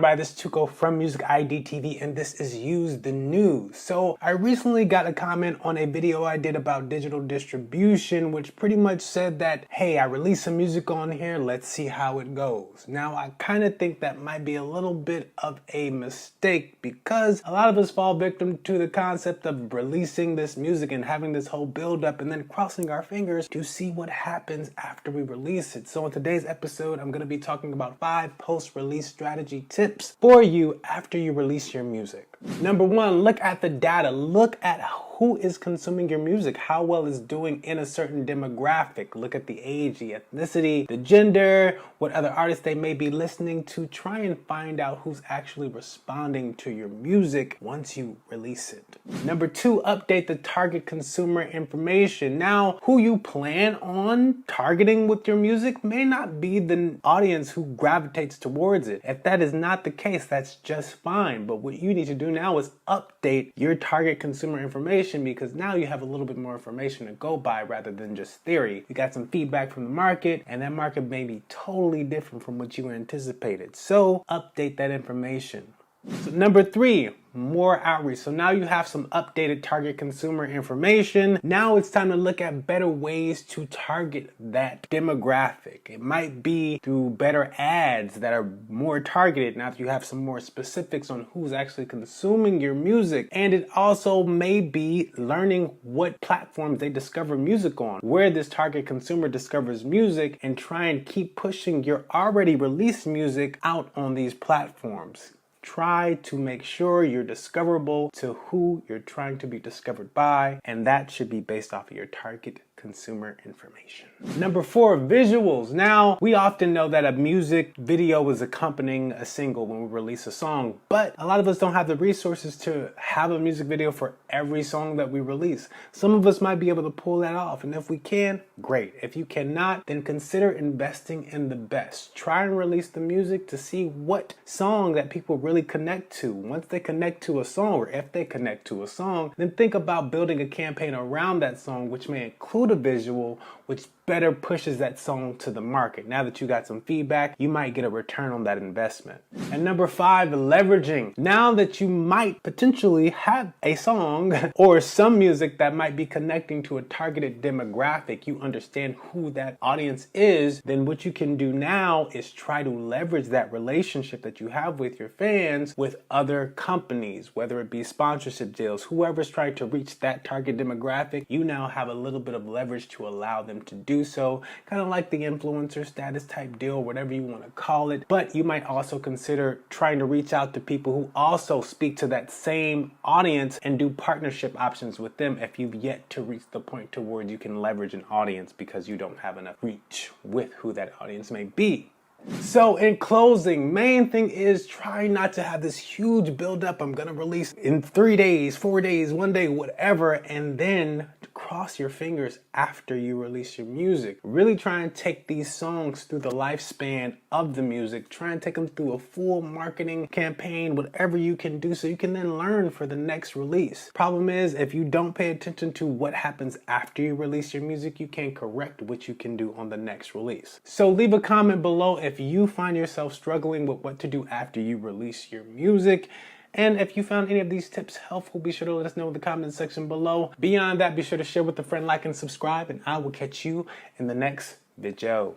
everybody, this is Tuco from Music ID TV, and this is Use the News. So I recently got a comment on a video I did about digital distribution, which pretty much said that, hey, I released some music on here, let's see how it goes. Now, I kind of think that might be a little bit of a mistake because a lot of us fall victim to the concept of releasing this music and having this whole build up and then crossing our fingers to see what happens after we release it. So in today's episode, I'm going to be talking about 5 post-release strategy tips for you after you release your music. Number 1, look at the data. Look at who is consuming your music, how well it's doing in a certain demographic. Look at the age, the ethnicity, the gender, what other artists they may be listening to. Try and find out who's actually responding to your music once you release it. Number 2, update the target consumer information. Now, who you plan on targeting with your music may not be the audience who gravitates towards it. If that is not the case, that's just fine. But what you need to do now is update your target consumer information, because now you have a little bit more information to go by rather than just theory. You got some feedback from the market, and that market may be totally different from what you anticipated. So update that information. So number 3, more outreach. So now you have some updated target consumer information. Now it's time to look at better ways to target that demographic. It might be through better ads that are more targeted now that you have some more specifics on who's actually consuming your music. And it also may be learning what platforms they discover music on, where this target consumer discovers music, and try and keep pushing your already released music out on these platforms. Try to make sure you're discoverable to who you're trying to be discovered by, and that should be based off of your target consumer information. Number 4, visuals. Now, we often know that a music video is accompanying a single when we release a song, but a lot of us don't have the resources to have a music video for every song that we release. Some of us might be able to pull that off, and if we can, great. If you cannot, then consider investing in the best. Try and release the music to see what song that people really connect to. Once they connect to a song, or if they connect to a song, then think about building a campaign around that song, which may include a visual, which better pushes that song to the market. Now that you got some feedback, you might get a return on that investment. And number 5, leveraging. Now that you might potentially have a song or some music that might be connecting to a targeted demographic, you understand who that audience is, then what you can do now is try to leverage that relationship that you have with your fans with other companies, whether it be sponsorship deals, whoever's trying to reach that target demographic, you now have a little bit of leverage to allow them to do so, kind of like the influencer status type deal, whatever you want to call it. But you might also consider trying to reach out to people who also speak to that same audience and do partnership options with them if you've yet to reach the point to where you can leverage an audience because you don't have enough reach with who that audience may be. So in closing, main thing is try not to have this huge buildup. I'm gonna release in 3 days, 4 days, 1 day, whatever, and then cross your fingers after you release your music. Really try and take these songs through the lifespan of the music. Try and take them through a full marketing campaign, whatever you can do, so you can then learn for the next release. Problem is, if you don't pay attention to what happens after you release your music, you can't correct what you can do on the next release. So leave a comment below if you find yourself struggling with what to do after you release your music. And if you found any of these tips helpful, be sure to let us know in the comment section below. Beyond that, be sure to share with a friend, like, and subscribe, and I will catch you in the next video.